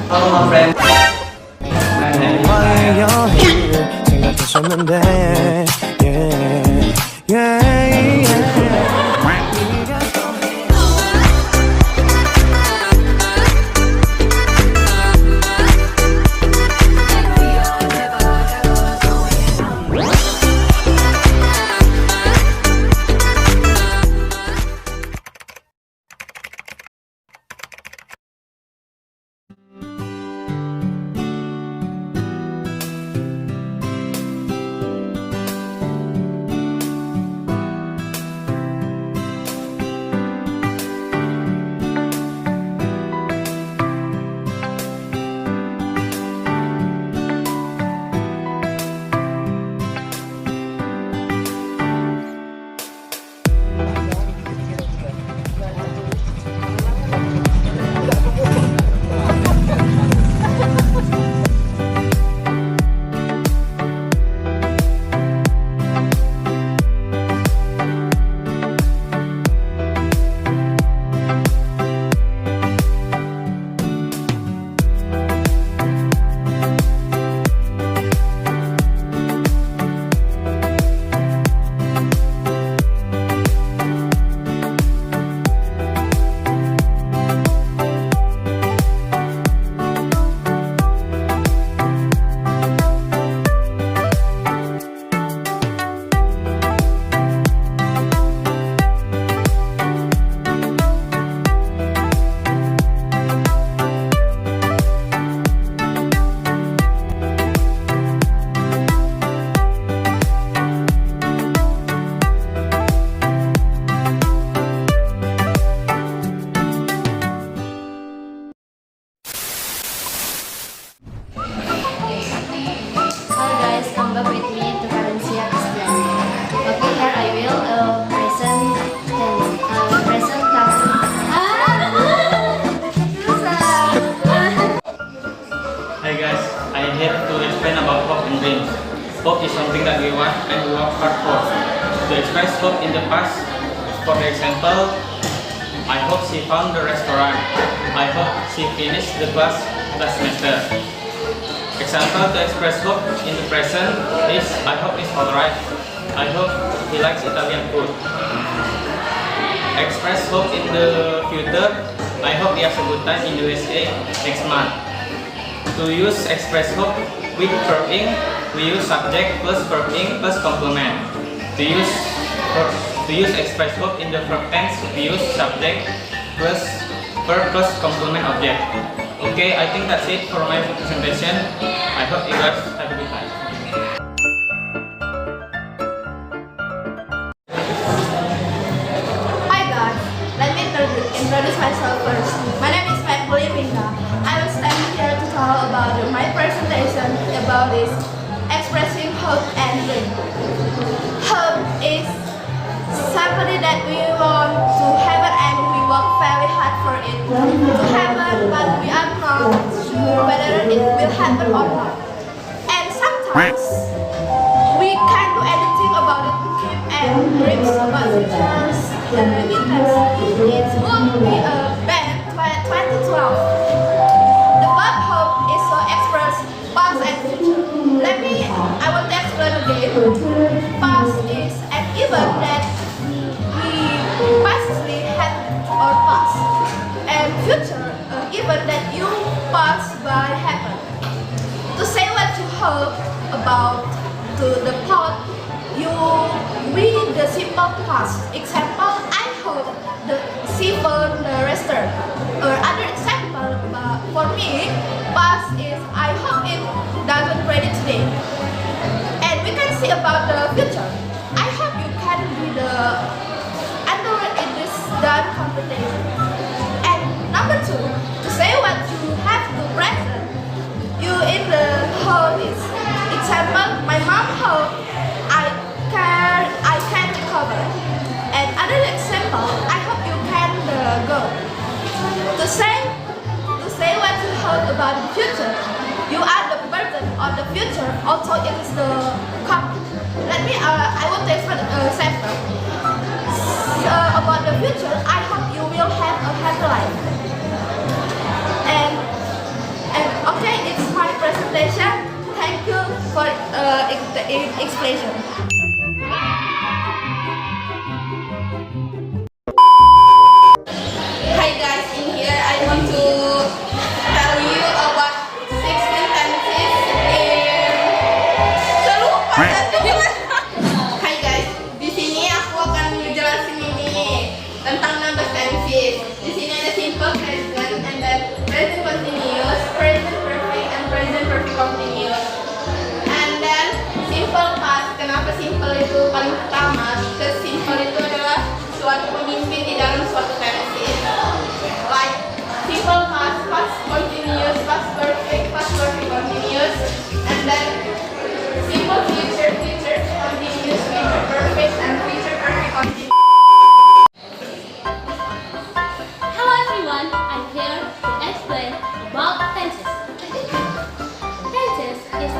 Hello, my friend. Hope is something that we want and we work hard for. To express hope in the past, for example, I hope she found the restaurant. I hope she finished the class last semester. Example to express hope in the present is I hope it's alright. I hope he likes Italian food. Express hope in the future. I hope he has a good time in USA next month. To use express hope with verb ing, we use subject plus verb ing plus complement. To use express hope in the verb tense, we use subject plus verb plus complement object. Okay, I think that's it for my presentation. I hope you guys have a good time. Hi guys, let me introduce myself first. My name is Maipuli Pinda. I will stand here to talk about my presentation about this expressing hope and dream. Hope is something that we want to happen and we work very hard for it to happen, but we are not sure whether it will happen or not. And sometimes we can't do anything about it to keep and dreams about futures. It will be a band 2012. The word hope is so expressed past and future. I want to explain again. Past is an event that we pastly had or past, and future an event that you pass by happen. To say what you hope about to the plot, you read the simple past. Example, I hope she found the restaurant. Or other example, for me, past is I hope it doesn't ready today. And we can see about the future. I hope you can be the underway in this done competition. And number two, to say what you have to present, you in the whole is. Example, my mom hope I can recover. And other example, I hope you can go. To say what you hope about the future, you are the person of the future. Also, it is the couple. I want to explain example. About the future, I hope you will have a happy life. And expression. Hi guys, in here I want to tell you about 16 tenses in Selupa. Hi guys, di sini aku akan menjelasin ini tentang 16 tenses. Di sini ada simple present and then present continuous, present perfect and present perfect continuous. And then simple past. Kenapa simple itu paling pertama? Because simple itu adalah suatu pemimpin di dalam suatu tenses. Like simple past, past continuous, past perfect continuous, and then simple future, future continuous, future perfect, and future perfect continuous. Hello everyone, I'm here to explain about tenses. Tenses is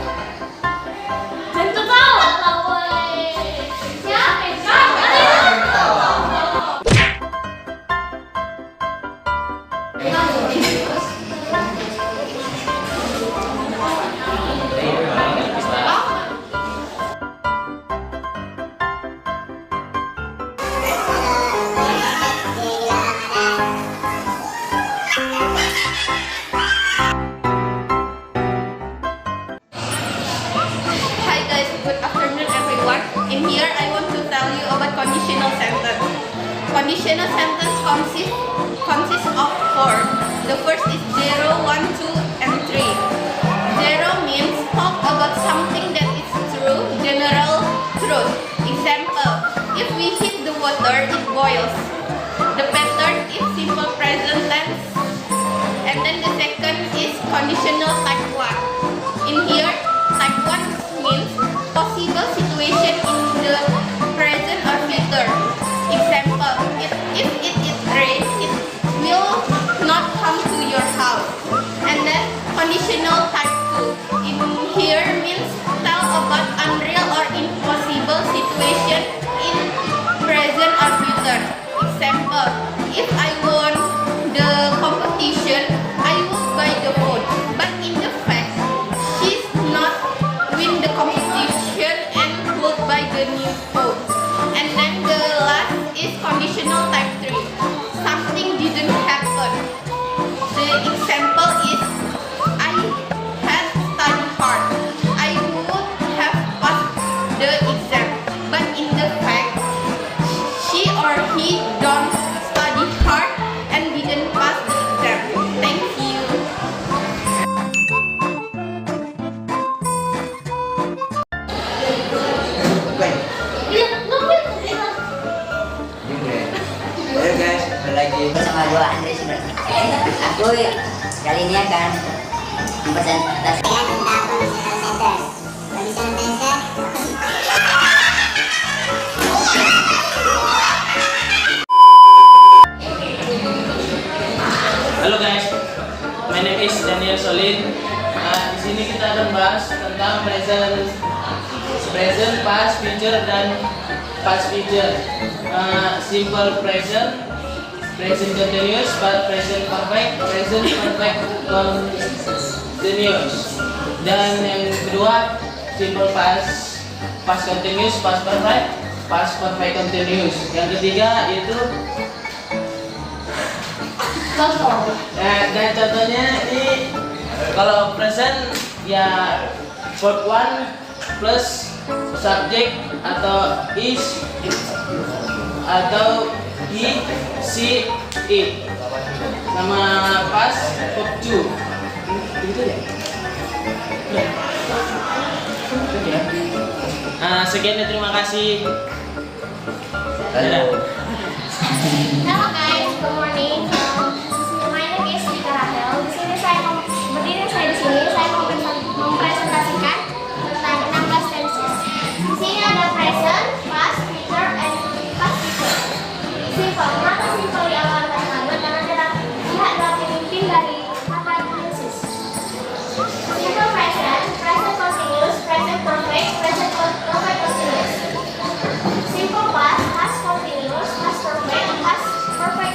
tentu tahu lah woi. Siapa yang Hi guys, good afternoon everyone. In here I want to tell you about conditional sentence. Conditional sentence consists of four. The first is 0, 1, 2, and 3. 0 means talk about something that is true, general truth. Example, if we heat the water, it boils. The pattern is simple present tense. And then the second is conditional type 1. In here, type 1 means possible situation in the present or future. Example, if it is rain, it will not come to your house. And then conditional type 2. In here means tell about unreal or impossible situation in present or future. Example, if I won the competition, I will buy the phone. But in the fact, she's not win the competition and would buy the new phone. And then the last is conditional type 3. Something didn't happen. The example is I had studied hard. I would have passed the exam. But in the fact, she or he don't study hard and didn't pass the exam. Thank you. Halo guys, kembali lagi bersama gua Andre Sumber. Aku kali ini akan mempresentasikan tentang conditional sentence. Conditional sentence. Halo guys, my name is Daniel Solid. Di sini kita akan bahas tentang present, past, future, dan past future. Simple present, present continuous, present perfect, present perfect continuous. Dan yang kedua, simple past, past continuous, past perfect continuous. Yang ketiga yaitu contoh? dan contohnya ini kalau present ya verb 1 plus subject atau is atau he, she, it. Nama past verb 2. Begitu ya? Sekian dan terima kasih. Dadah. Hello guys, good morning. My name is Rika Rahel. Di sini saya berdiri di sini saya mau mempresentasikan tentang 16 tenses. Di sini ada present, past, future, and past future. Simple. Kenapa simple di awal kalimat? Karena kita lihat adalah pemimpin dari kata tenses. Simple present, present continuous, present perfect, present perfect continuous. Simple past, past continuous, past perfect, past perfect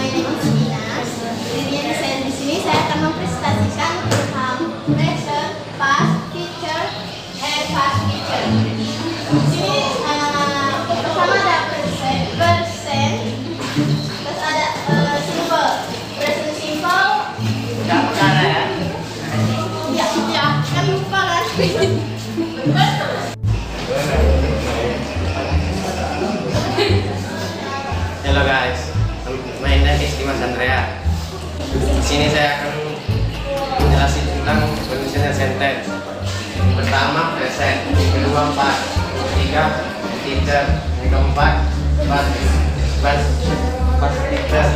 name is Ina. Dirinya saya di sini saya akan mempresentasikan tentang present, past, future, and past future. Di sini pertama ada present, terus ada simple, present simple. Udah perkara ya. Ya, kan lupa kan. Hello guys, my name is Dimas Andrea. Di sini saya akan menjelaskan tentang conditional sentence. Yang pertama present, yang kedua past, yang ketiga future, yang keempat past future. Past future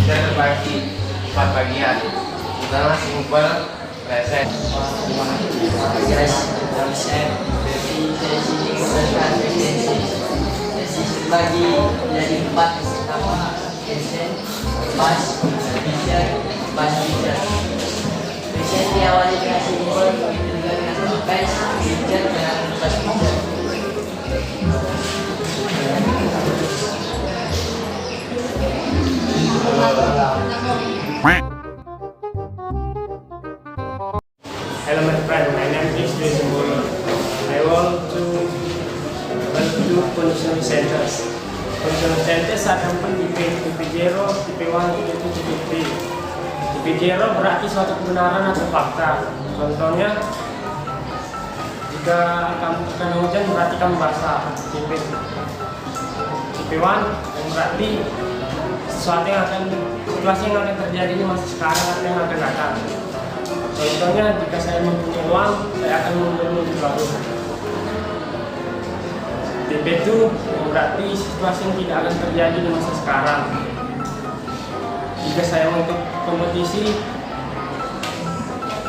terbagi 4 bagian. Pertama simple, present. Bagi jadi 4 pertama present, past, future, past future. Present diawali dengan simple, juga dengan past, future dengan past future. Hello my friend, my name is Jason Boy. I want to do conditional sentence. Conditional sentence ada 4 tipe, tipe 0, tipe 1, tipe 2, tipe 3. Tipe 0 berarti suatu kebenaran atau fakta. Contohnya, jika kamu kena hujan berarti kamu basah. Tipe 1 yang berarti sesuatu yang akan, situasi yang akan terjadi di masa sekarang atau yang akan datang. Contohnya, jika saya mempunyai uang, saya akan membeli mobil baru. Tipe 2 yang berarti situasi yang tidak akan terjadi di masa sekarang. Jika saya mau ikut kompetisi,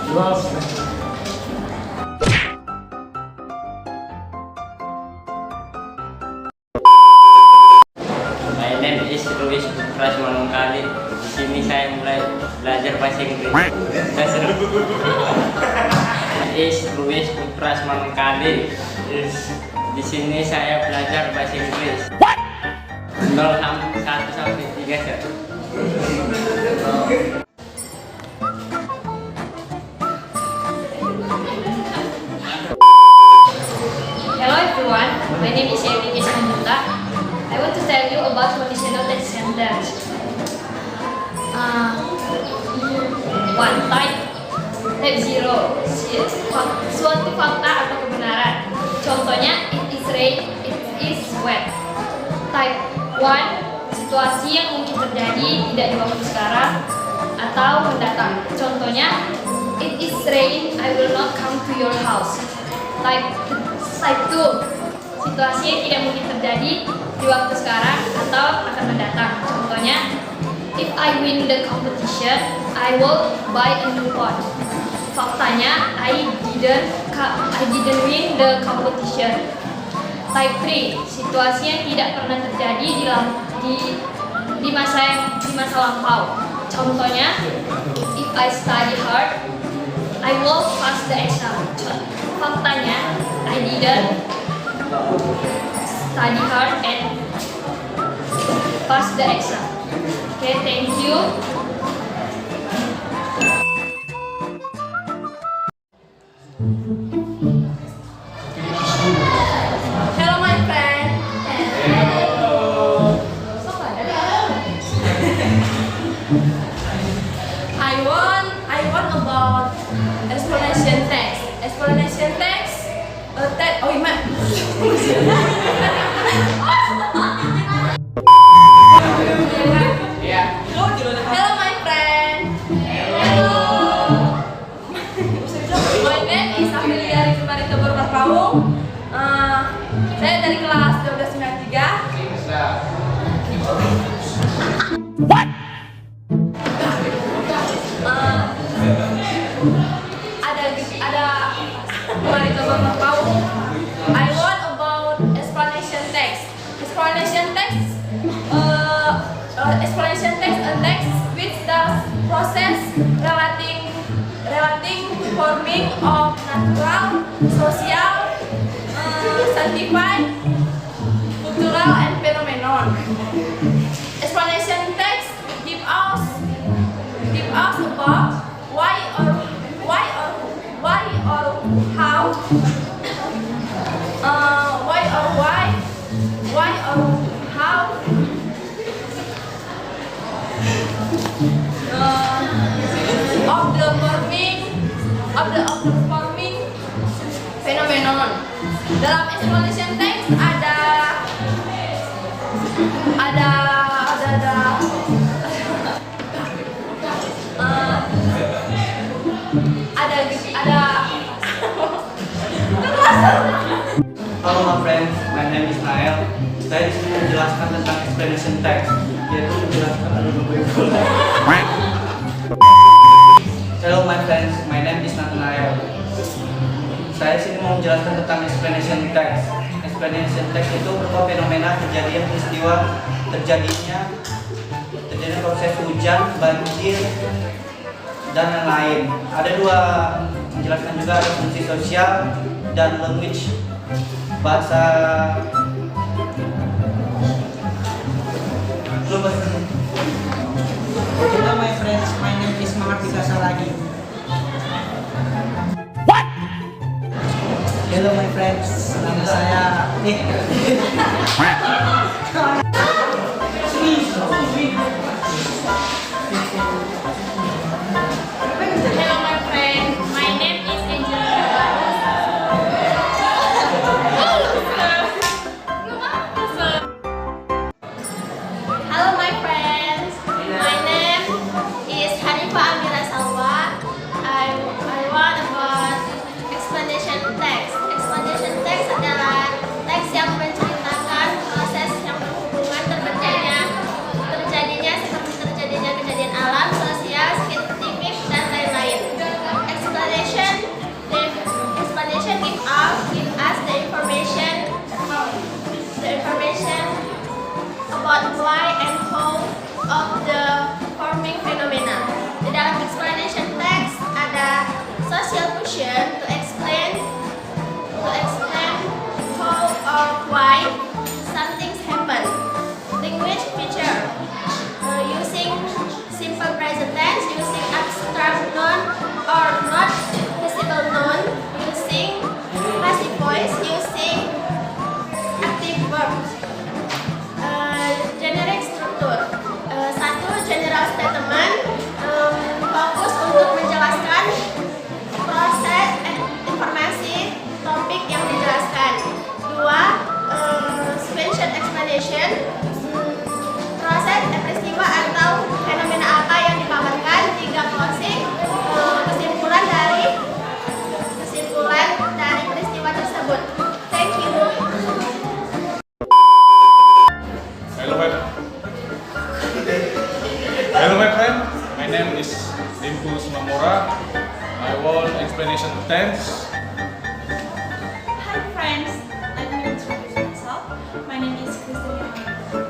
jual. My name is Luis Pras Manungkali. Di sini saya mulai belajar bahasa Inggris. Is Luis Pras Manungkali. Di sini saya belajar bahasa Inggris. 0 sampai 3 sir. Hello everyone, my name is Yemi Ismaila. I want to tell you about conditional text sentence. One type 0, suatu fakta atau kebenaran. Contohnya, it is rain, it is wet. Type 1, situasi yang mungkin terjadi tidak di waktu sekarang atau mendatang. Contohnya, it is rain, I will not come to your house. Type 2, situasi yang tidak mungkin terjadi di waktu sekarang atau akan mendatang. Contohnya, if I win the competition, I will buy a new phone. Faktanya, I didn't win the competition. Type 3, situasi yang tidak pernah terjadi di masa lampau. Contohnya, if I study hard, I will pass the exam. Faktanya, I didn't study hard and pass the exam. Okay, thank you. Hello my friend. I want about explanation text. Explanation text. Oh, Iman. Hello my friend. Hello. My name is Amelia Rizmarita Borbarpaung. Saya dari kelas 1293. Ada Marita Borbarpaung. I want about explanation text. Explanation text. Explanation text a text which the process relating forming of natural, social, scientific, cultural, and phenomenon. Explanation of the forming phenomenon. Dalam explanation text Halo my friends, my name is Nael. Saya di sini menjelaskan tentang explanation text, yaitu menjelaskan Hello my friends, my name is Nathanael. Saya di sini mau menjelaskan tentang explanation text. Explanation text itu berupa fenomena kejadian peristiwa terjadinya proses hujan, banjir, dan lain-lain. Ada dua menjelaskan juga, ada fungsi sosial dan language, bahasa. Hello my friends, my name is Mahardika Salagi. Hello my friends, nama saya Hello my friend, my name is Angel. Hello my friends, my name is Hanifa Amira Salwa. I want about explanation text. Explanation text adalah teks yang menceritakan proses yang berhubungan terjadinya seperti terjadinya kejadian alam, sosial, saintifik, dan lain-lain. Explanation give us the information about why and how of the forming phenomena. Di dalam explanation text ada social function to explain how or why something happen. Language feature using simple present tense, using abstract noun or not visible noun, using passive voice, using active verbs. Generic struktur. Satu, general statement, fokus untuk menjelaskan proses informasi topik yang dijelaskan. Dua, sequential explanation, proses peristiwa atau fenomena apa yang dipaparkan. Tiga, closing, kesimpulan dari peristiwa tersebut. Thank you. Hello my friend, my name is Dimpus Mamora. I want explanation tense. Hi friends, let me introduce myself. My name is Christina Hanna and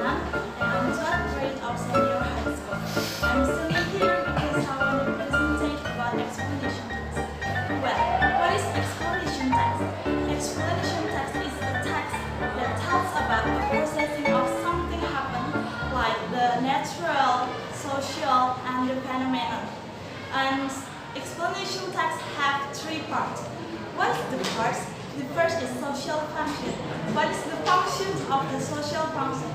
I'm 12th grade of Senior High School. I'm sitting here because I want to present about explanation text. Well, what is explanation text? Explanation text is a text that tells about the processing of something happen, like the natural, social, and the phenomenon. And explanation text have three parts. What is the first? The first is social function. What is the function of the social function?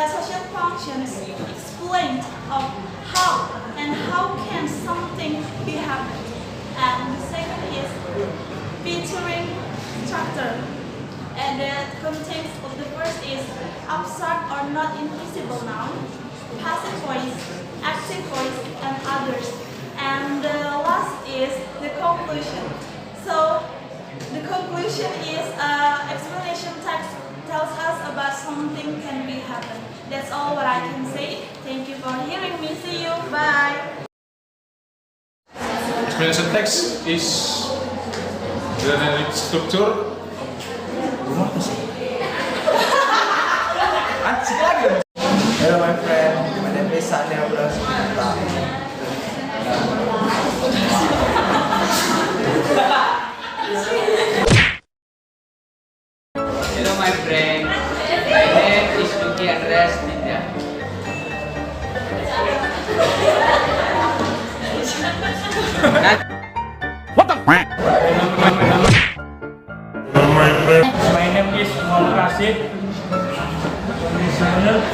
Social function is explained of how and how can something be happened. And the second is featuring structure. And the context of the first is abstract or not invisible noun, passive voice, active voice, and others. And the last is the conclusion. So the conclusion is explanation text tells us about something can be happen. That's all what I can say. Thank you for hearing me. See you. Bye. Explanation text is generic structure. Hello my friend, my name is Sani Abdul. Hello my friend, my name is Luki Andreas Nindya. My name is Muhammad Rashid. Conditional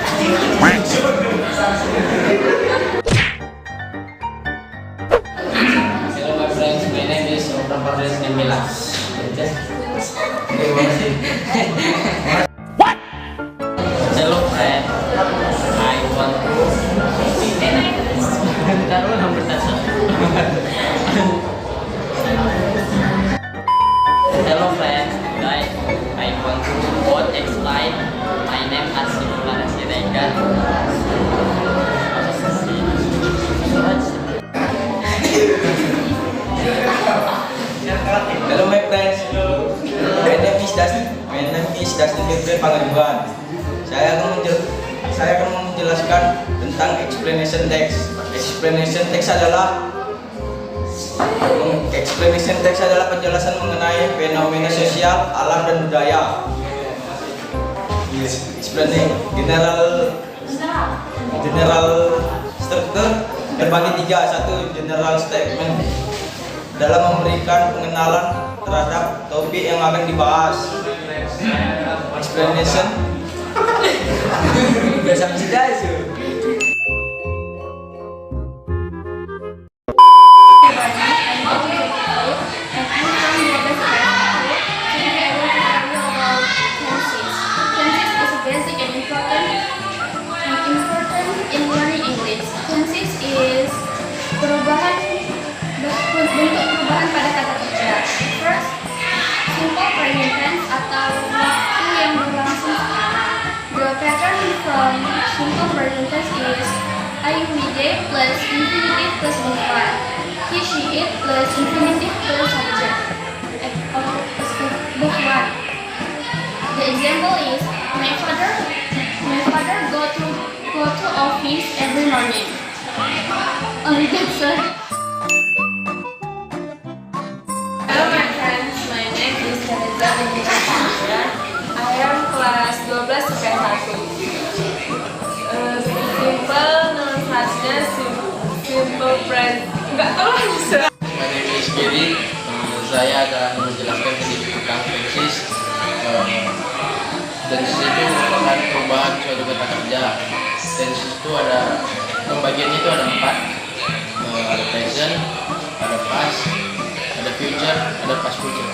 Hello friends, today I want to both explain my name as Simula Siregar. Hello my friends. My name is Dustin Fitri Pangaribuan. Saya akan menjelaskan tentang explanation text. Explanation text adalah penjelasan mengenai fenomena sosial, alam dan budaya. Explaining general structure terbagi tiga. Satu, general statement dalam memberikan pengenalan terhadap topik yang akan dibahas. Explanation biasa sudah itu. Bentuk perubahan pada kata kerja. First, simple present tense atau waktu yang berlangsung sekarang. The pattern from simple present tense is I, we, they plus infinitive plus verb. He, she, it plus infinitive plus subject. Book 1. The example is my father go to office every morning. Only that's all. Hello my friends, my name is Teresa Indra. I am kelas 12 IPS 1. Simple nulisasinya simple present. Enggak tahu bisa. My name is Kiri. Saya akan menjelaskan sedikit tentang tenses. Tenses itu merupakan perubahan suatu kata kerja. Tenses itu ada pembagiannya itu ada 4. Ada present, ada past, ada future, ada past future.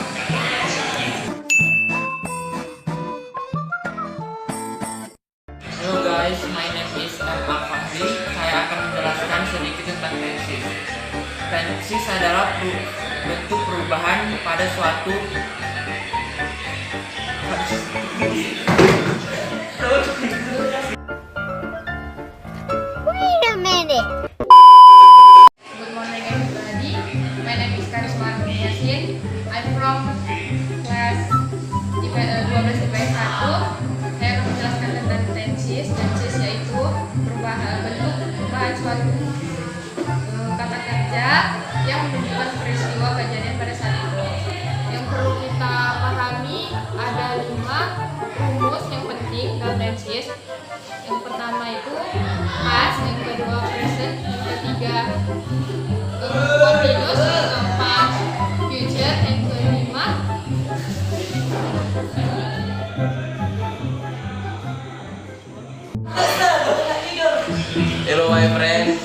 Hello guys, my name is Al Fahri. Saya akan menjelaskan sedikit tentang tenses. Tenses adalah bentuk perubahan pada suatu Wait a minute. Good morning everybody. My name is Karisma Yasin. I'm from class 12 IPS 1. Saya akan menjelaskan tentang tenses. Tenses yaitu bentuk perubahan suatu kata kerja yang menunjukkan peristiwa kejadian pada saat itu. Yang perlu kita pahami ada 5 rumus yang penting dalam tenses. Yang pertama itu past, yang kedua present, yang ketiga continuous, yang keempat future, yang kelima Hello my friends,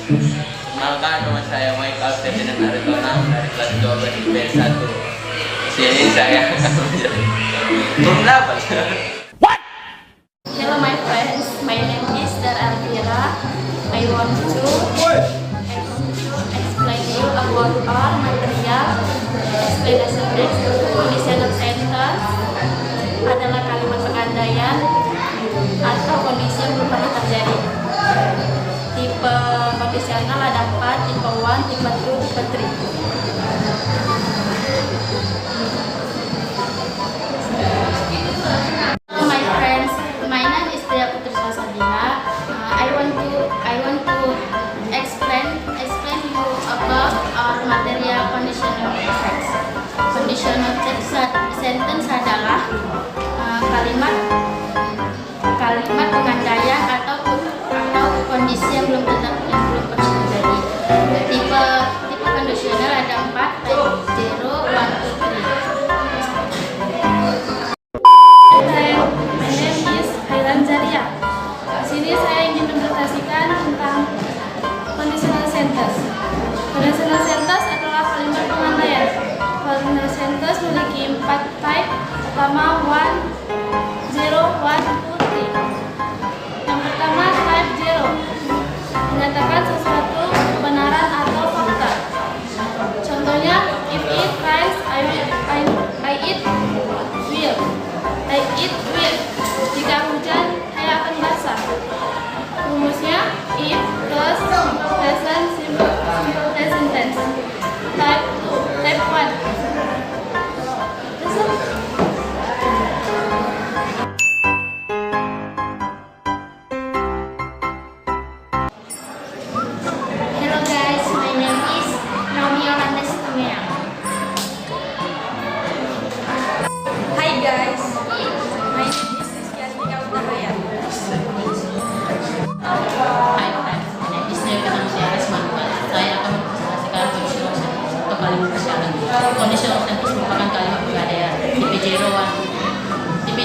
kenalkan nama saya Michael Ferdinand Aritonang dari kelas 12 IPS 1. Sini saya belum dapat. Hello my friends, my name is Dar Alvira. I want to explain you about our material. Explanation text, conditional sentence adalah kalimat pengandaian atau kondisi yang belum pernah terjadi. Tipe kondisional ada 4, tipe 1, tipe 2, tipe 3. Hello my friends, my name is Tia Putri Sasabila. I want to explain you about our material conditional text. Conditional text sentence adalah kalimat pengandaian atau kondisi yang belum pernah terjadi. Tipe kondisional ada 4, 0, 1, 2, 3. My name is Hailan Zaria. Di sini saya ingin menjelaskan tentang conditional sentence. Conditional sentence adalah kalimat pengandaian. Conditional sentence memiliki 4 type. Pertama 1, 0, 1, 2, 3. Yang pertama type 0 menyatakan sesuatu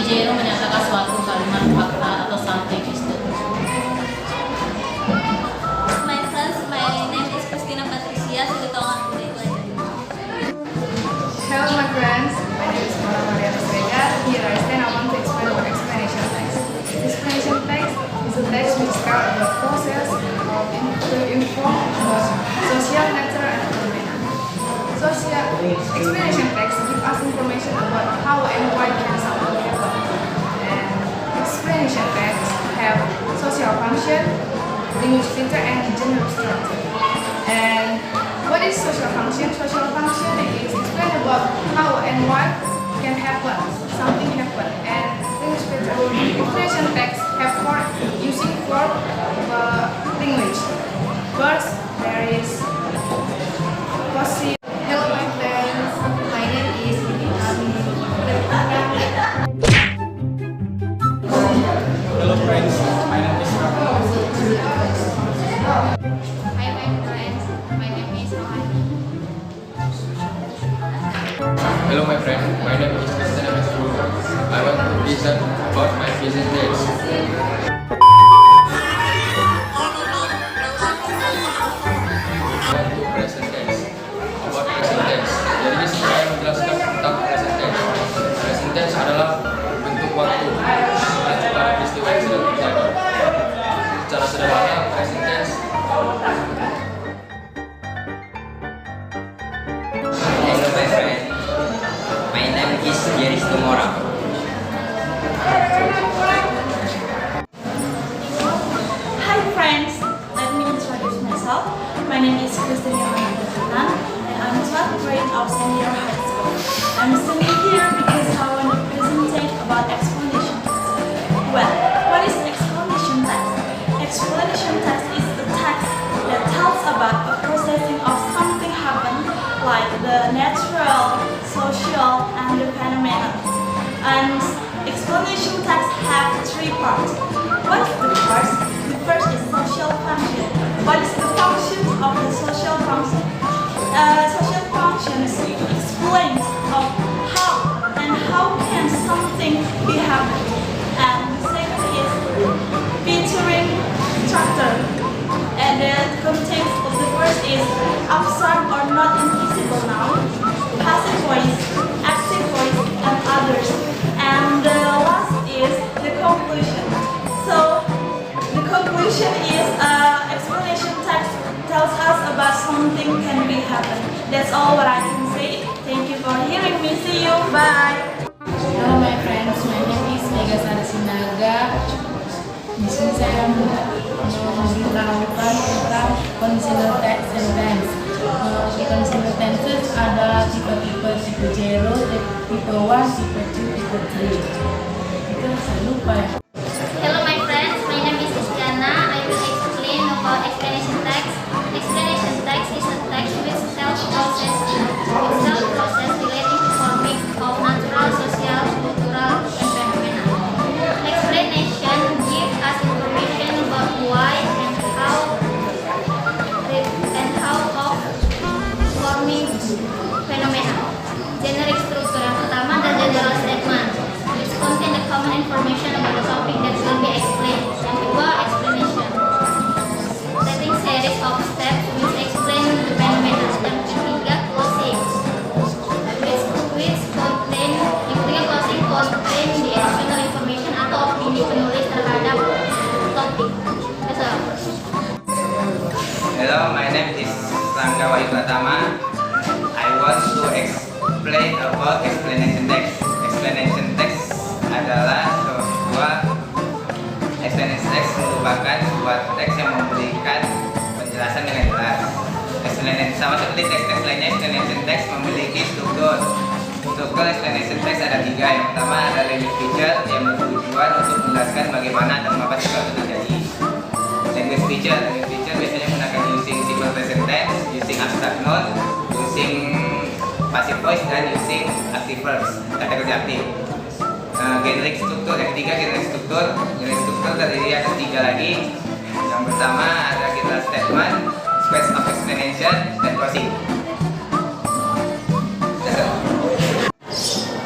Pajero menyatakan suatu kalimat fakta atau something is true. My friends, my name is Christina Patricia. Sudah tahu aku dari pelajaran. Hello my friends, my name is Mara Maria Rosega. Here I stand, I want to explain about explanation text. Explanation text is a text which tells the process to inform about social, natural, and phenomena. Social explanation text gives us information about how and why can something happen. And explanation text have social function, language filter, and general structure. And what is social function? Social function is explain about how and why can happen, something happen. And language filter, explanation text have using four language. First, there is positive. Hello my friends, my name is Hello friends, my name is Rahman. Hi my friends, my name is Rohani. Hello my friend, my name is Christian Mesru. I want to present about my present days. Jadi saya menjelaskan tentang present tense. Present tense adalah bentuk waktu mengacu pada peristiwa yang sedang terjadi. Secara sederhana, present tense Hello my friend, my name is Jeris Tumora. Hi friends, let me introduce myself. My name is Christina Yohana and I'm 12th grade of senior high school. I'm standing here because I want to present about explanation text. Well, what is explanation text? Explanation text is the text that tells about a processing of something happen, like the natural, social, and the phenomenon. And explanation text have three parts. What is the first? The first is social function. What is the function of the social function? Social functions explains of how and how can something be happen. And the second is featuring structure. And the context of the first is abstract or not invisible noun, passive voice, active voice, and others. And the last is the conclusion. So the conclusion is explanation text tells us about something can be happen. That's all what I can say. Thank you for hearing me. See you. Bye. Hello my friends, my name is Mega Sarasinaga. Di sini saya memberitahukan tentang conditional text and tense. Conditional tenses ada tipe-tipe, tipe 0, tipe 1, tipe 2, tipe 3. Itu saya lupa ya. Hello my friends, my name is Istiana. I will explain about explanation text. Explanation text is a text which tells process relating to forming of natural, social, cultural, and phenomena. Explanation gives us information about why and how of forming phenomena. Generic structure yang pertama adalah general statement, which contain the common information about the topic that will be explained. Yang kedua, explanation, setting series of steps which explain the phenomena. Yang ketiga, closing, which contain, yang ketiga closing contain the additional information atau opini penulis terhadap topik. That's all. Hello, my name is Rangga Wahyu Pratama. I want to explain about explanation text. Explanation text adalah sebuah explanation text merupakan sebuah teks yang memberikan penjelasan dengan jelas. Explanation sama seperti teks-teks lainnya, explanation text memiliki struktur. Struktur explanation text ada tiga. Yang pertama ada language feature yang bertujuan untuk menjelaskan bagaimana dan mengapa sesuatu terjadi. Language feature biasanya menggunakan using simple present tense, using abstract noun, using passive voice, dan using active verbs, kata kerja aktif. Generic struktur, yang ketiga generic struktur. Generic struktur terdiri atas tiga lagi. Yang pertama ada general statement, space of explanation, dan closing.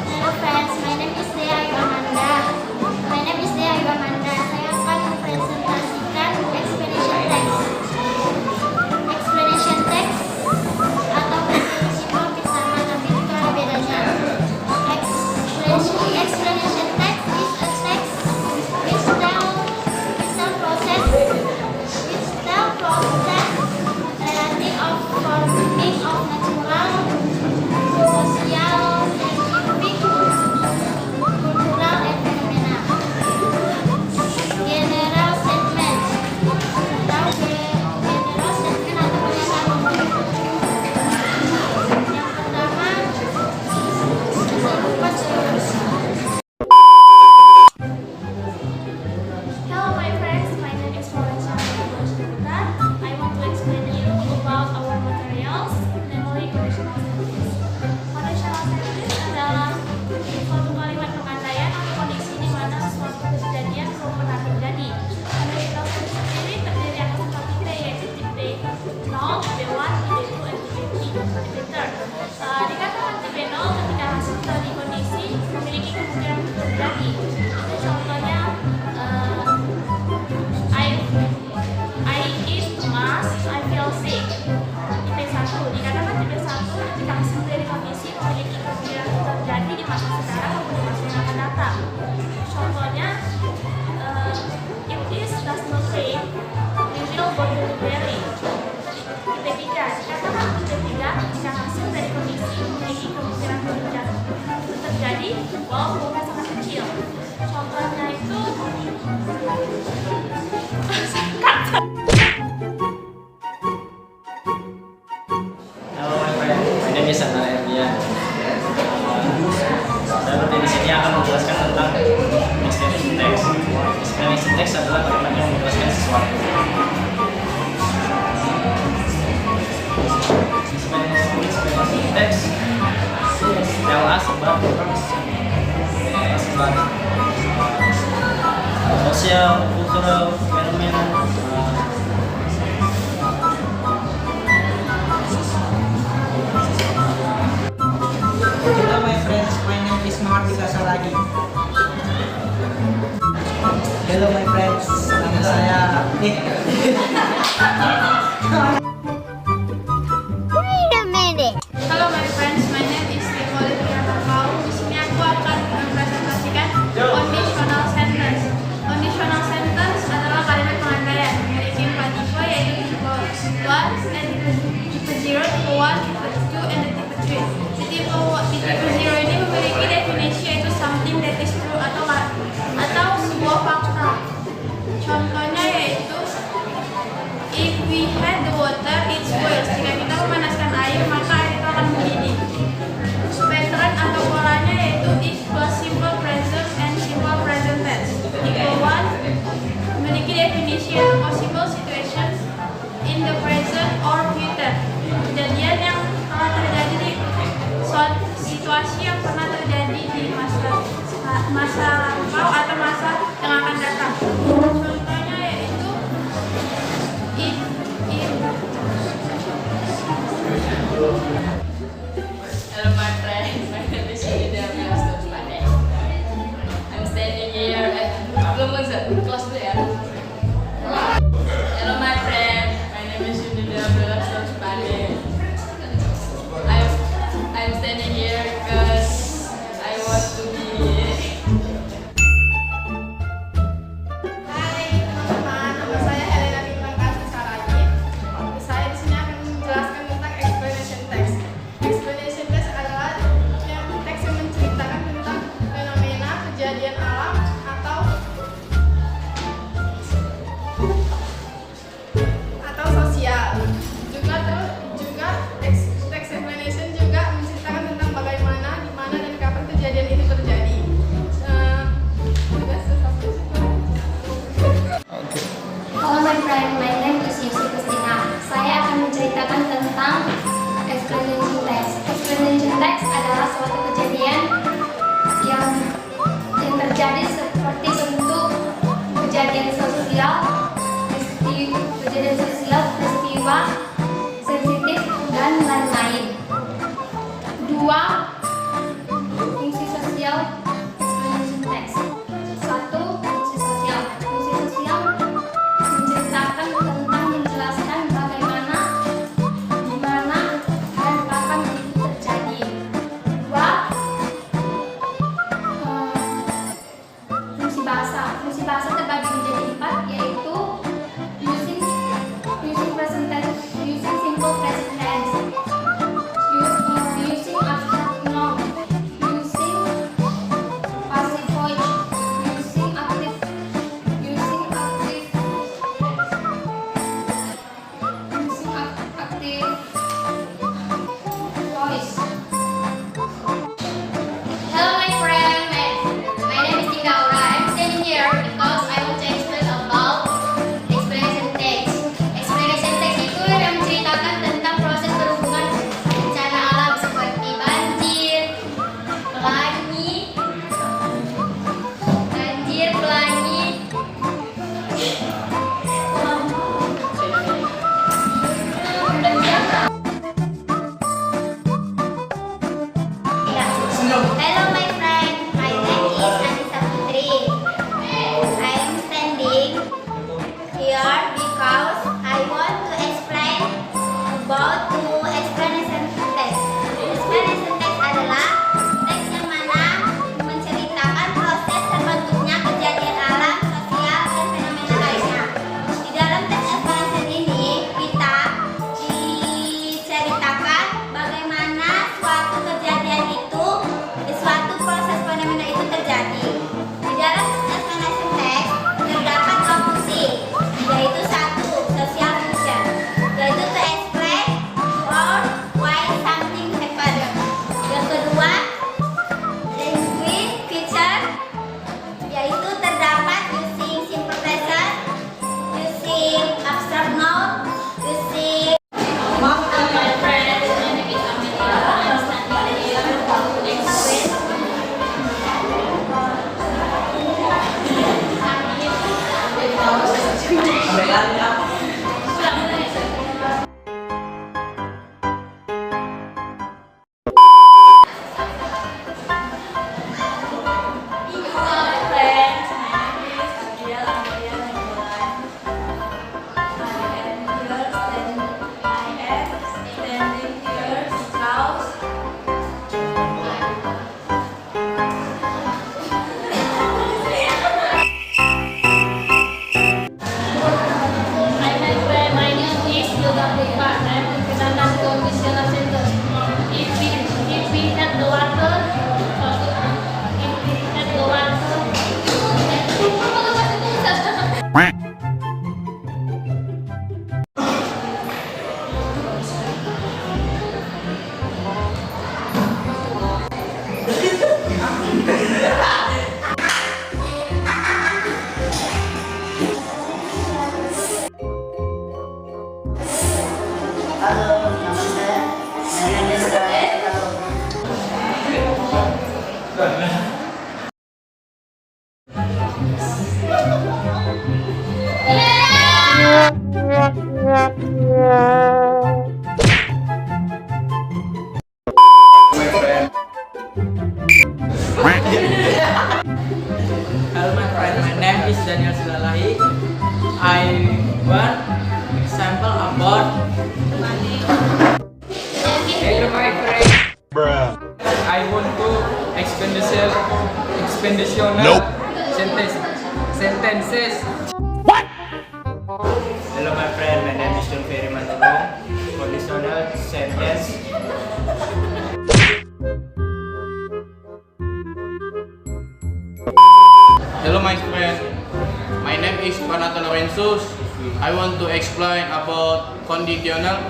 Hello friends, my name is Dea Yolanda. Well, bukan sangat kecil. Contohnya itu Hello my friend, my name is Andrea Erdian. Dan di sini akan menjelaskan tentang explanation text. Explanation text adalah kalimat yang menjelaskan sesuatu. Explanation text tell us about social, cultural, phenomena. Hello my friends, my name is Mahardika Saragi. Hello my friends, nama saya Halo my friends, my name is Olivia Makau. Di sini aku akan mempresentasikan conditional sentence. Conditional sentence adalah kalimat pengandaian memiliki 4 tipe, yaitu tipe 1 dan tipe 0, tipe 1, tipe 2, and tipe 3. Di tipe 0 ini memiliki definisi yaitu something that is true atau sebuah fakta. Contohnya yaitu if we had the water, it boils. Jika kita memanaskan air, maka air itu akan mendidih. Pattern atau polanya yaitu is plus simple present and simple present tense. Tipe 1 memiliki definisi yaitu possible situations in the present or future. Kejadian yang telah terjadi di situasi yang pernah terjadi di masa lampau atau masa yang akan datang. Contohnya yaitu Hello my friends, my name is Yuda Bilastos Pande. I'm standing here at belum kelas dulu ya. Hello my friend, my name is Yuda Bilastos Pande. I'm standing here because I want to be. Hai teman-teman, nama saya Helena Bintang Kasih Saragi. Saya di sini akan menjelaskan tentang explanation text. Explanation text adalah teks yang menceritakan tentang fenomena, kejadian alam atau sosial. Juga teks explanation juga menceritakan tentang bagaimana, di mana dan kapan kejadian itu terjadi. Halo my friend, my name is Yusi Kristina. Saya akan menceritakan tentang explanation text. Explanation text adalah suatu kejadian yang terjadi seperti bentuk kejadian sosial, peristiwa sensitif dan lain-lain. 2. Fungsi sosial explanation text. 1. Fungsi sosial. Fungsi sosial menceritakan tentang menjelaskan bagaimana, di mana, dan kapan itu terjadi. 2. Fungsi bahasa. Fungsi bahasa terbagi menjadi 4, yaitu using Halo, nama saya Nenek Israel. Hello my friend, my name is Daniel Silalahi. I want example about Hello my friend. I want to expenditional sentences. Hello my friend, my name is John Ferry Manurung. Conditional sentence. Hello my friend, my name is Panata Lorenzus. I want to explain about conditional.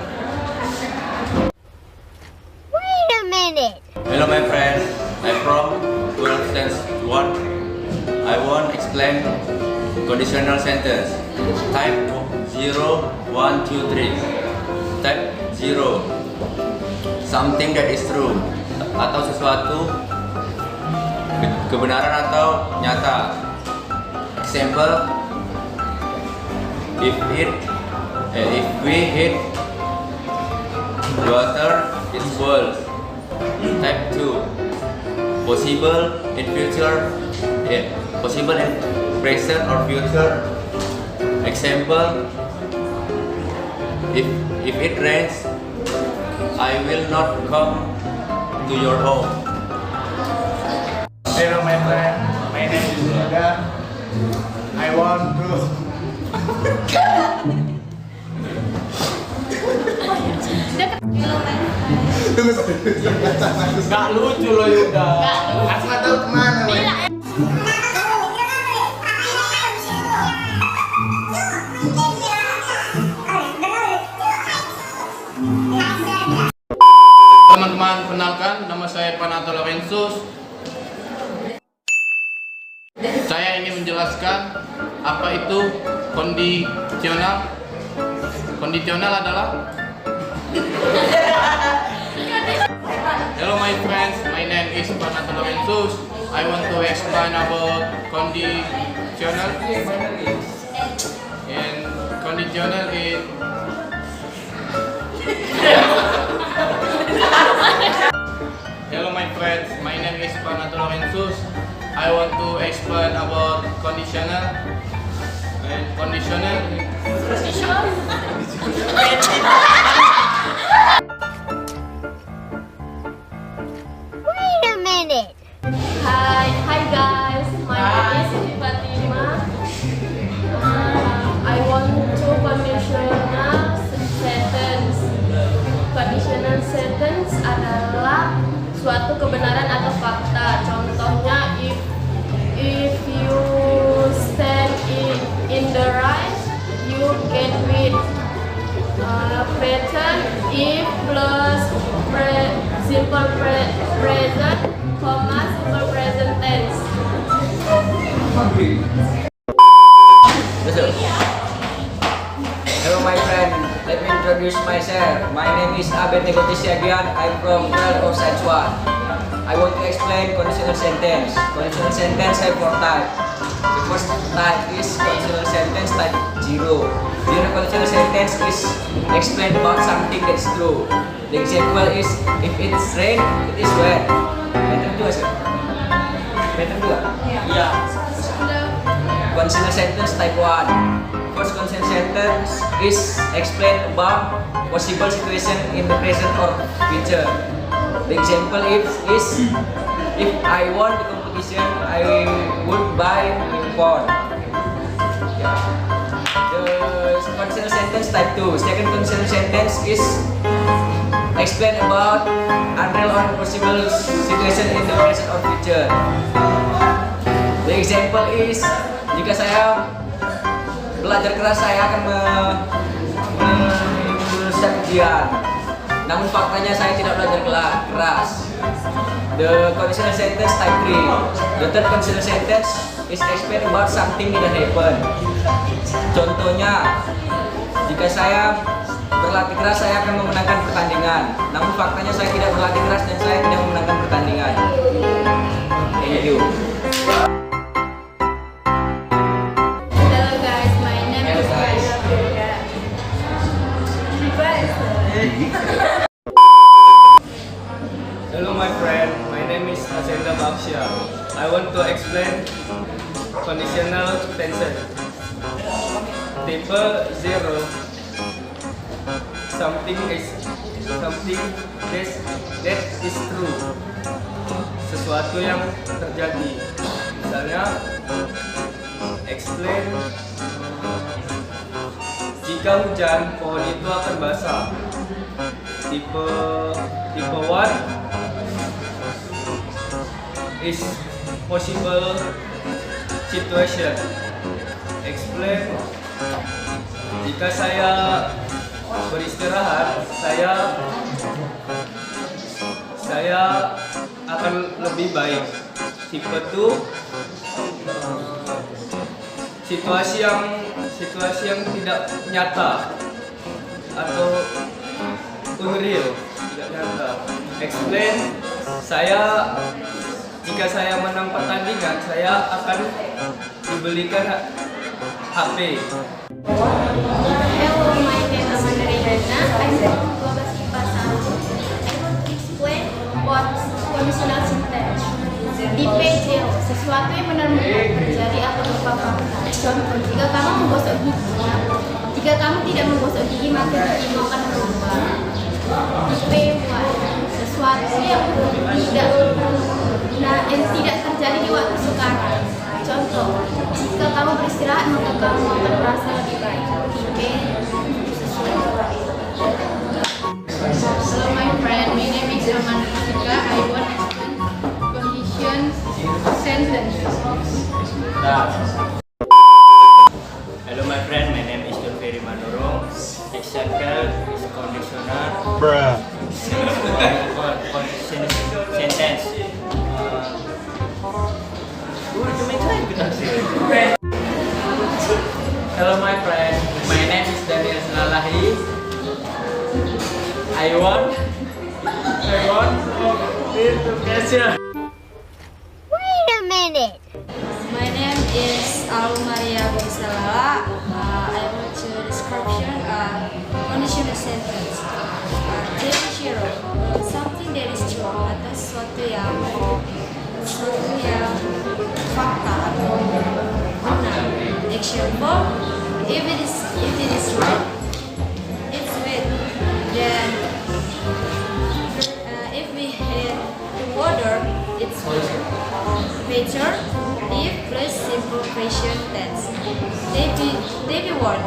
Wait a minute. Hello my friend, I'm from 12 stands 1. I want explain conditional sentence. Type 0, 1, 2, 3. Type 0. Something that is true atau sesuatu kebenaran atau nyata. Example, if we hit water, it boils. Type 2. Possible in future, possible in present or future. Example, if it rains, I will not come to your home. Hello my friend, my name is Yoga. I want to Gak lucu loh Yuda. Asma tahu kemana? Teman-teman, kenalkan nama saya Panata Lorenzus. Saya ingin menjelaskan apa itu kondisional. Kondisional adalah Hello my friends, my name is Panata Lorenzus. I want to explain about conditional. And conditional is Hello my friends, my name is Panata Lorenzus. I want to explain about conditional. And conditional. Wait a minute. Hi guys, my name is Siti Fatima. I want to conditional sentence. Conditional sentence adalah suatu kebenaran atau fakta. Contohnya, if you stand in the right, you get with. Present if plus simple present, comma simple present tense. Hello my friend, let me introduce myself. My name is Abednego Tisyagian. I'm from 12 of Science 1. I want to explain conditional sentence. Conditional sentence have 4 types. The first type is conditional sentence type 0. Zero conditional sentence is explain about something that's true. The example is if it's rain, it is wet. Better 2 sir? Better 2? Iya. Conditional sentence type 1. First conditional sentence is explain about possible situation in the present or future. The example is if I won the competition, I would buy phone. The conditional sentence type 2. Second conditional sentence is explain about unreal or possible situation in the present or future. The example is jika saya belajar keras, saya akan menyelesaikan ujian. Namun faktanya saya tidak belajar keras. The conditional sentence type 3. The third conditional sentence is explain about something that happen. Contohnya, jika saya berlatih keras saya akan memenangkan pertandingan. Namun faktanya saya tidak berlatih keras dan saya tidak memenangkan pertandingan. Thank you. Hello guys, my name is Aida Firda. Hello my friend, my name is Asenda Baksya. I want to explain conditional tension. Type 0. Something that is true. Sesuatu yang terjadi. Misalnya, explain. Jika hujan, pohon itu akan basah. Tipe 1 is possible situation. Explain. Jika saya beristirahat, saya akan lebih baik. Tipe 2 situasi yang tidak nyata atau unreal, tidak nyata. Explain. Jika saya menang pertandingan, saya akan dibelikan HP. Hello, my name is Amanda Regina. I'm from Global IPA 1. I want to explain what conditional sentence. Tipe 0, sesuatu yang benar-benar terjadi atau berupa fakta. Contoh, jika kamu menggosok giginya, jika kamu tidak menggosok gigi, maka gigimu akan berubah. Tipe 1, sesuatu yang tidak terjadi di waktu sekarang. Contoh, jika kamu beristirahat, maka kamu akan merasa lebih baik. Tipe Hello my friend, my name is Amanda Jessica. I want condition sentence. Hello my friend, my name is John Ferry Manurung. Example is conditional sentence. Hello my friend, my name is Daniel Senalahi. I want to cashier. Wait a minute. My name is Maria Gonzala. I want to description conditional sentence. Type 0, something that is true atau sesuatu yang fakta atau benar. Example, if it is right, it's red. Then if we had water, it's water. Better if plus simple present tense. David won.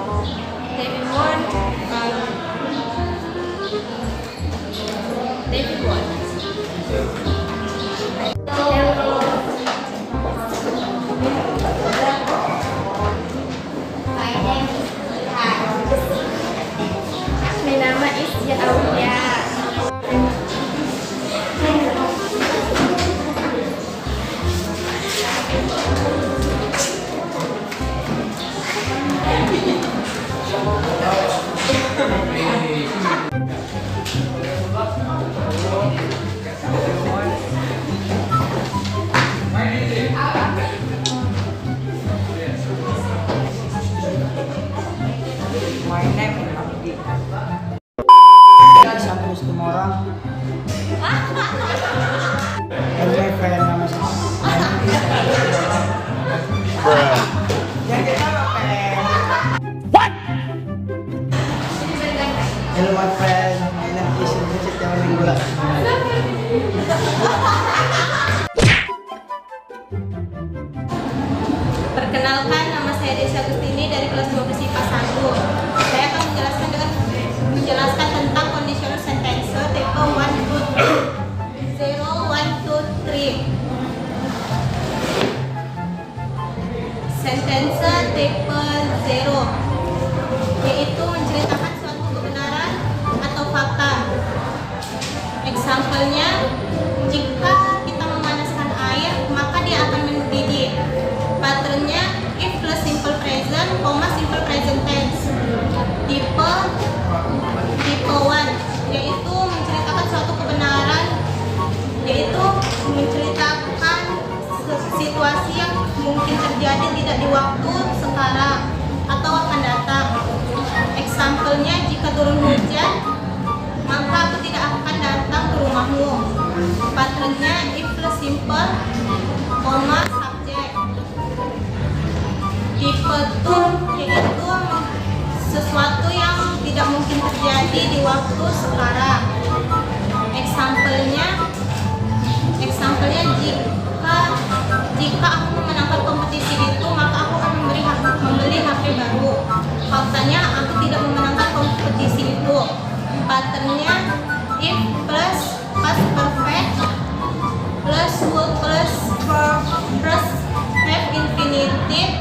My nama is Aulia. My name is Abdi. Sampai semua orang. And my friend nama saya. What? Hello my friend, my name is Richard Jamalinggola. Perkenalkan, nama saya Desi Agustini dari kelas 12 IPA 1. Saya akan menjelaskan tentang conditional sentence tipe 1, 2, 0, 1, 2, 3. Sentence tipe 0 yaitu menceritakan suatu kebenaran atau fakta. Example-nya, jika kita memanaskan air, maka dia akan mendidih. Patternnya if plus simple present, simple present tense. Tipe menceritakan situasi yang mungkin terjadi tidak di waktu sekarang atau akan datang. Example-nya, jika turun hujan, maka aku tidak akan datang ke rumahmu. Pattern-nya if plus simple, koma, subject. Tipe 2 yaitu sesuatu yang tidak mungkin terjadi di waktu sekarang. Example-nya jika aku memenangkan kompetisi itu, maka aku akan membeli HP baru. Faktanya aku tidak memenangkan kompetisi itu. Patternnya if plus past perfect plus will plus have infinitive.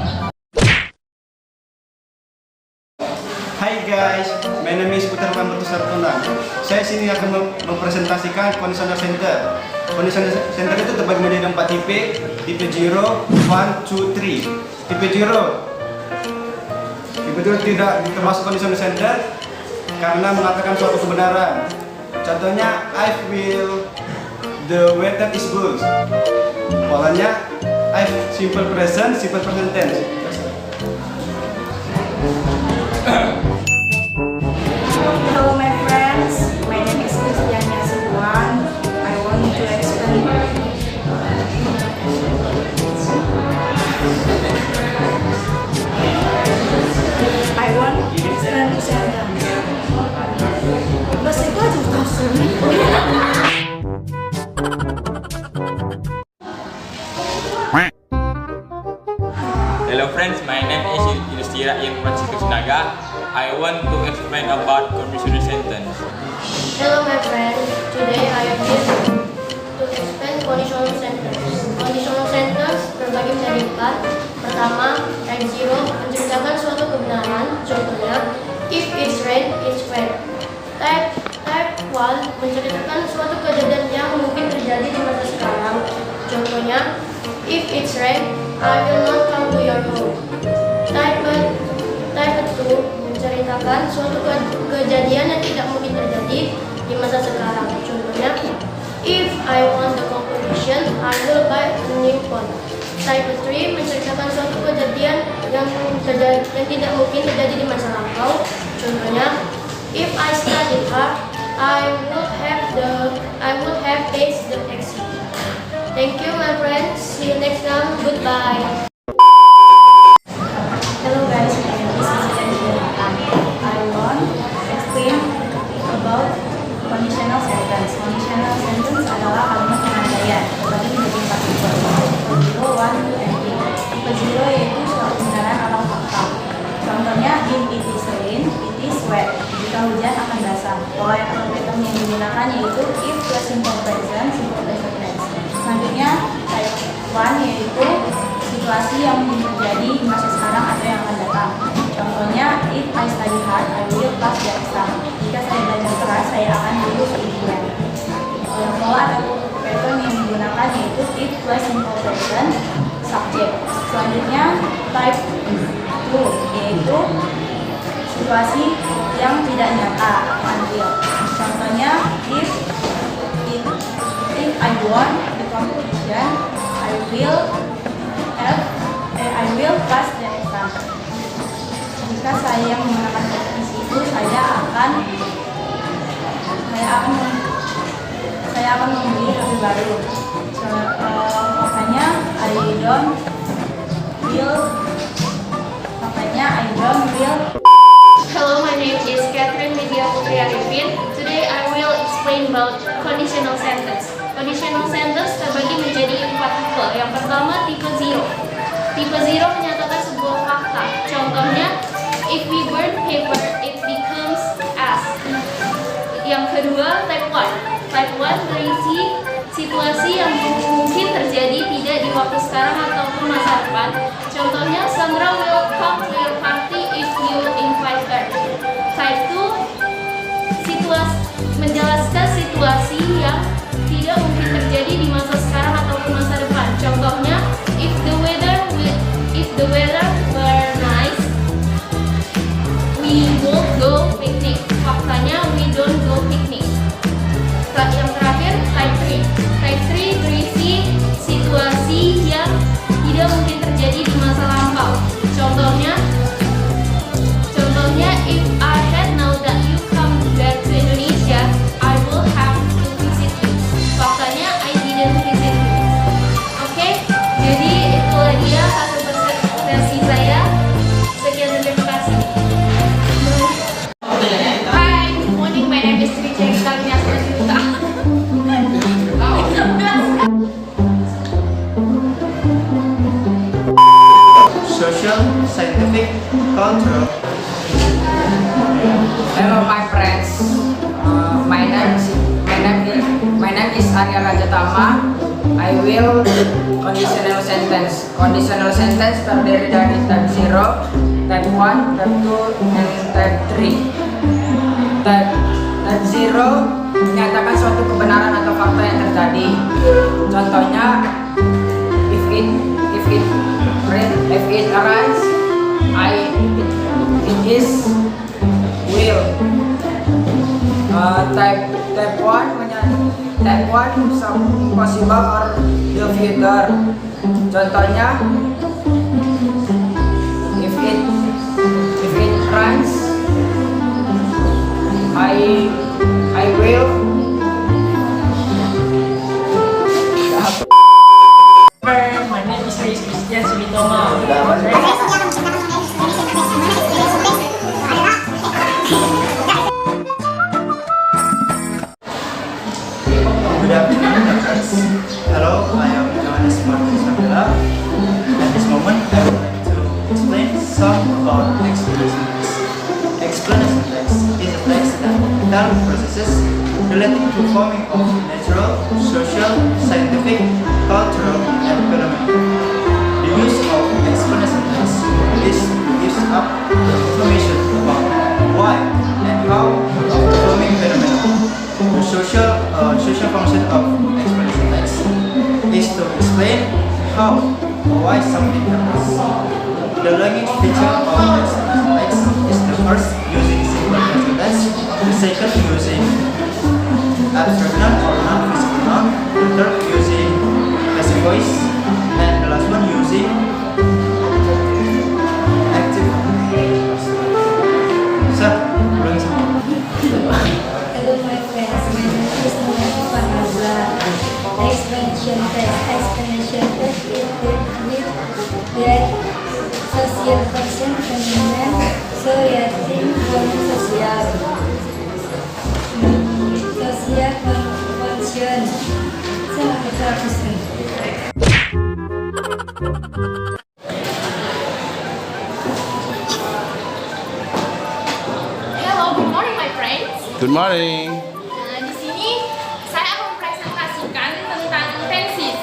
Hai guys, my name is Putra Lambertus Sartonang. Saya sini akan mempresentasikan conditional center. Conditional center itu terbagi menjadi 4 tipe. Tipe 0, 1, 2, 3. Tipe 0 tidak termasuk conditional center karena mengatakan suatu kebenaran. Contohnya, I will the weather is good. Polanya I simple present tense. Hello my friends, my name is Kristiania Siguan. I want to explain. I want to explain sentence. Bas itu aja Hello friends, my name is Yudhistira Irwan Sikusnaga. I want to explain about conditional sentence. Hello my friend, today I am here to explain conditional sentence. Conditional sentence terbagi menjadi 4. Pertama, type 0 menceritakan suatu kebenaran. Contohnya, if it's rain, it's rain. Type 1 menceritakan suatu kejadian yang mungkin terjadi di masa sekarang. Contohnya, if it's rain, I will not come to your home. Type 2 menceritakan suatu kejadian yang tidak mungkin terjadi di masa sekarang. Contohnya, if I want the competition, I will buy a new phone. Type 3 menceritakan suatu kejadian yang tidak mungkin terjadi di masa lampau. Contohnya, if I study hard, I will have aced the exam. Thank you my friends. See you next time. Goodbye. Hello guys, my name is Kristiania. I want to explain about conditional sentence. Conditional sentence adalah kalimat pengandaian terbagi menjadi 4 tipe. Tipe 0, 1, 2, and 3. Tipe 0 yaitu suatu kebenaran atau fakta. Contohnya, if it is rain, it is wet. Jika hujan akan basah. Pola atau pattern yang digunakan yaitu if plus simple present tense. Selanjutnya, type 1 yaitu situasi yang mungkin terjadi di masa sekarang atau yang akan datang. Contohnya, if I study hard, I will pass the exam. Jika saya belajar keras, saya akan lulus ujian. Pola atau pattern yang digunakan yaitu if plus simple present subject. Selanjutnya, type 2 yaitu situasi yang tidak nyata atau unreal. Contohnya, if I won the competition, I will pass the exam. Jika saya memenangkan kompetisi itu, saya akan membeli HP baru. Makanya I don't will. Hello, my name is Catherine Media Putri Arifin. Today I will explain about conditional sentence. Conditional sentence terbagi menjadi 4 tipe. Yang pertama, tipe 0. Tipe 0 menyatakan sebuah fakta. Contohnya, if we burn paper, it becomes ash. Yang kedua, type 1. Type 1 berisi situasi yang mungkin terjadi tidak di waktu sekarang ataupun masa depan. Contohnya, Sandra will come to your party if you invite her. Type 2 menjelaskan situasi yang tidak mungkin terjadi di masa sekarang ataupun masa depan. Contohnya, if the weather were nice, we will go picnic. Faktanya, we don't go picnic. Yang terakhir, type 3. Type 3 berisi istri ceritanya selanjutnya. Social, scientific, cultural. Hello my friends, my name is Arya Rajatama. I will conditional sentence. Conditional sentence terdiri dari type 0, type 1, type 2, and type 3. Type 0 menyatakan suatu kebenaran atau fakta yang terjadi. Contohnya, if it arise, it is will. Type 1 something possible or the future. Contohnya, if it runs, I will. My name is Christian Subitomo. Good afternoon, my friends. Hello, I am Johannes Martin Sabila. At this moment, I would like to explain some about explanation text. Explanation text is a text that tells processes relating to forming of natural, social, scientific, cultural, and development. The use of explanation text is to give up information about why and how of the forming phenomenon. The social function of explanation text is to explain how or why something happens. The language feature of explanation text is the first using simple present tense, the second using abstract noun or non-physical noun, the third using passive voice, and the last one using active voice. Sir, ulangi semua. Hello my friends, my name is Nurul Farhaza. Explanation test is that social function phenomenon relating from social function. Hello, good morning my friends. Good morning. Nah, di sini saya akan mempresentasikan tentang tenses.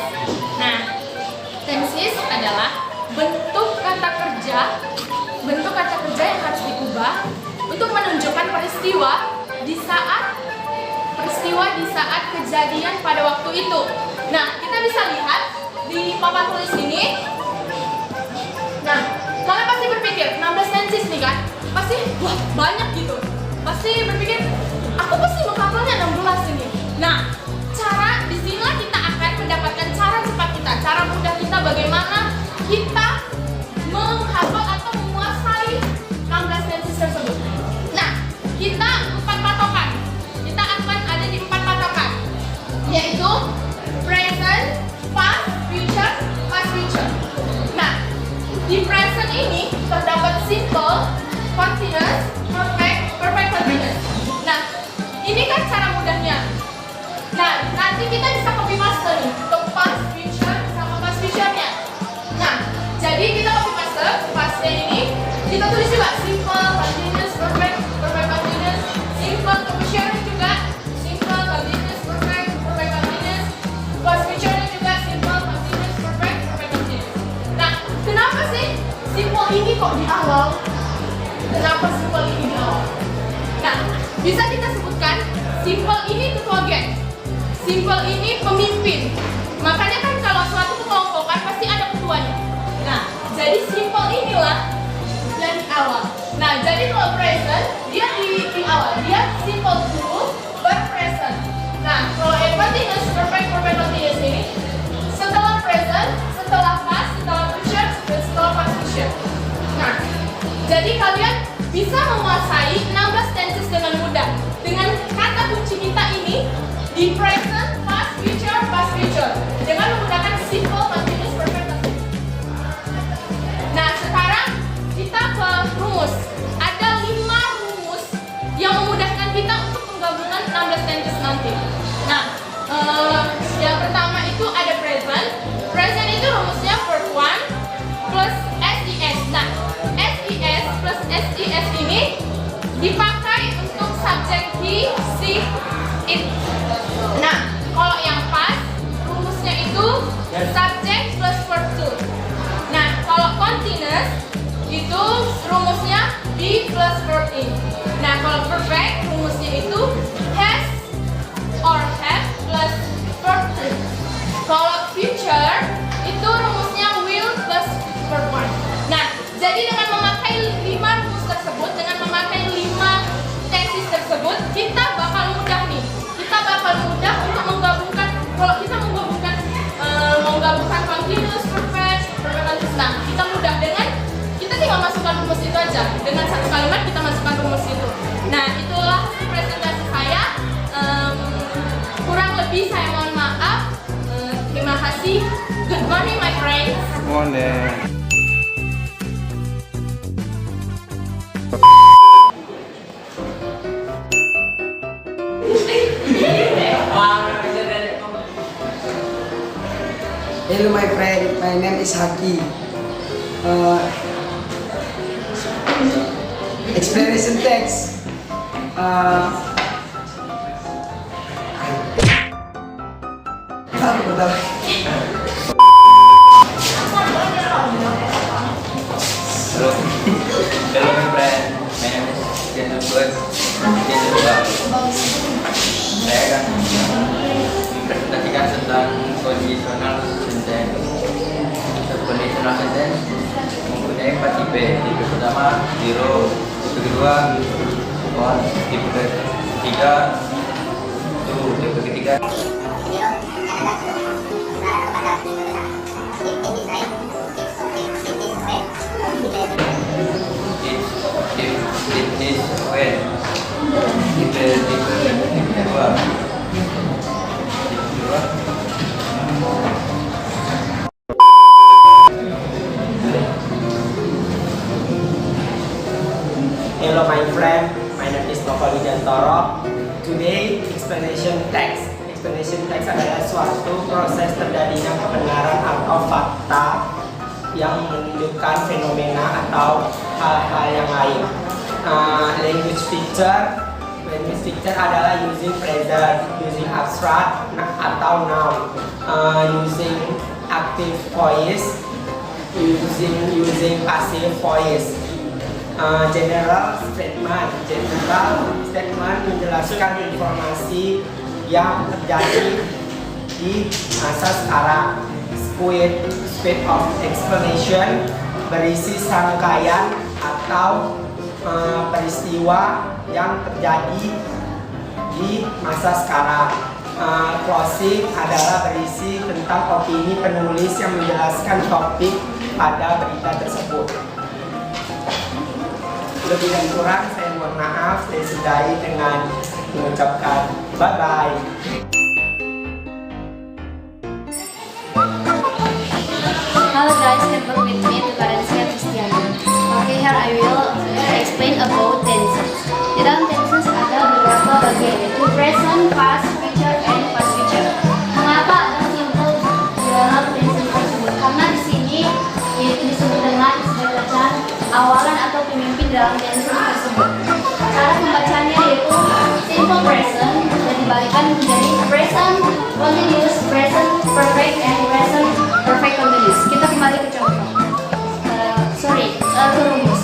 Nah, tenses adalah bentuk kata kerja yang harus diubah untuk menunjukkan peristiwa di saat kejadian pada waktu itu. Nah, kita bisa lihat di papan tulis ini. Nah, kalian pasti berpikir 16 tenses nih kan? Pasti wah banyak gitu. Pasti berpikir aku pasti menghafalnya 16 ini. Nah, cara di sinilah kita akan mendapatkan cara cepat kita, cara mudah kita bagaimana kita menghafal atau menguasai 16 tenses tersebut. Nah, kita 4 patokan. Kita akan ada di 4 patokan, yaitu present, past, future, past future. Nah, di present ini terdapat simple, continuous, perfect, perfect continuous. Nah, ini kan cara mudahnya. Nah, nanti kita bisa copy paste nih untuk past, future, sama past future-nya. Nah, jadi kita copy paste, paste ini kita tulis juga simple, continuous, perfect, perfect continuous, simple, future juga simple, continuous, perfect, perfect continuous, past future-nya juga simple, continuous, perfect, perfect continuous. Nah, kenapa sih simple ini kok di awal? Kenapa simple ini di awal? Nah, bisa kita sebutkan simple ini ketua geng, simple ini pemimpin. Makanya kan kalau suatu kelompokan pasti ada ketuanya. Nah, jadi simple inilah yang di awal. Nah, jadi kalau present dia di awal, dia simple dulu baru present. Nah, kalau continuous, perfect, perfect continuous ini setelah present, setelah past, setelah future, setelah past future. Nah, jadi kalian bisa menguasai 16 tenses dengan mudah dengan kata kunci kita ini di present, past, future, past future dengan menggunakan simple, continuous, perfect, continuous. Nah, sekarang rumus. Ada 5 rumus yang memudahkan kita untuk penggabungan tenses nanti. Nah, yang pertama itu ada present. Present itu rumusnya verb 1 plus SES. Nah, SES plus SES ini dipakai untuk subjek he, she, it. Nah, kalau yang past rumusnya itu subject plus verb 2. Nah, kalau continuous itu rumusnya be plus verb in. Nah, kalau perfect rumusnya itu has or have plus verb 3. Kalau future itu rumusnya will plus verb 1. Nah, jadi dengan memakai 5 rumus tersebut, dengan memakai 5 tesis tersebut, kita bakal mudah nih. Kita bakal mudah untuk menggabungkan, kalau kita menggabungkan continuous, perfect, continuous. Nah, kita mudah dengan kita tinggal masukkan rumus itu aja. Dengan satu kalimat kita masukkan rumus itu. Nah, itulah presentasi saya. Kurang lebih saya mohon maaf. Terima kasih. Good morning, my friends. Morning. Hello my friend, my name is Haki. Explanation text. Hello, my friend. My name is Jensen Buat. Saya akan mempresentasikan tentang conditional sentence. Conditional sentence mempunyai 4 tipe. Tipe pertama 0, tipe kedua 1, tipe ketiga 2, tipe ketiga. It is when tipe kedua. Hello my friend, my name is Nova Widiantoro. Today explanation text. Explanation text adalah suatu proses terjadinya kebenaran atau fakta yang menunjukkan fenomena atau hal-hal yang lain. Language picture adalah using present, using abstract atau noun, using active voice, using passive voice. General statement menjelaskan informasi yang terjadi di masa sekarang. Speed of explanation berisi rangkaian atau peristiwa yang terjadi di masa sekarang. Closing adalah berisi tentang opini penulis yang menjelaskan topik pada berita tersebut. Lebih dan kurang saya mohon maaf, saya sudahi dengan mengucapkan bye-bye. Hello guys, come back with me to Karensia Kristiana. Okay, here I will explain about tenses. Di dalam tenses ada beberapa bagian, yaitu present, past, future, and past future. Mengapa ada simbol di dalam tenses tersebut? Karena di sini yaitu disebut dengan sebutan awalan atau pemimpin dalam tenses tersebut. Cara pembacanya yaitu simple present dan dibalikan menjadi present continuous, present perfect, and present perfect continuous. Kita kembali ke contoh. Ke rumus.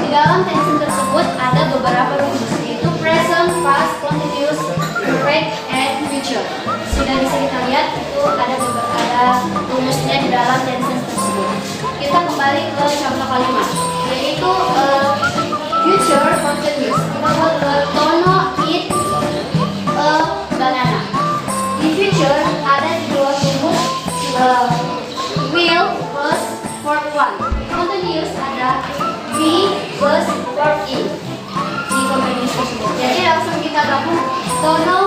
Di dalam tenses tersebut ada beberapa rumus, yaitu present, past, continuous, perfect, and future. Sudah bisa kita lihat itu ada rumusnya di dalam tenses tersebut. Kita kembali ke contoh kalimat, yaitu future continuous. Kita buat Tono eat a banana. Di future ada dua rumus, will plus verb 1. Continuous ada be plus verb in di continuous tersebut. Jadi langsung kita gabung Tono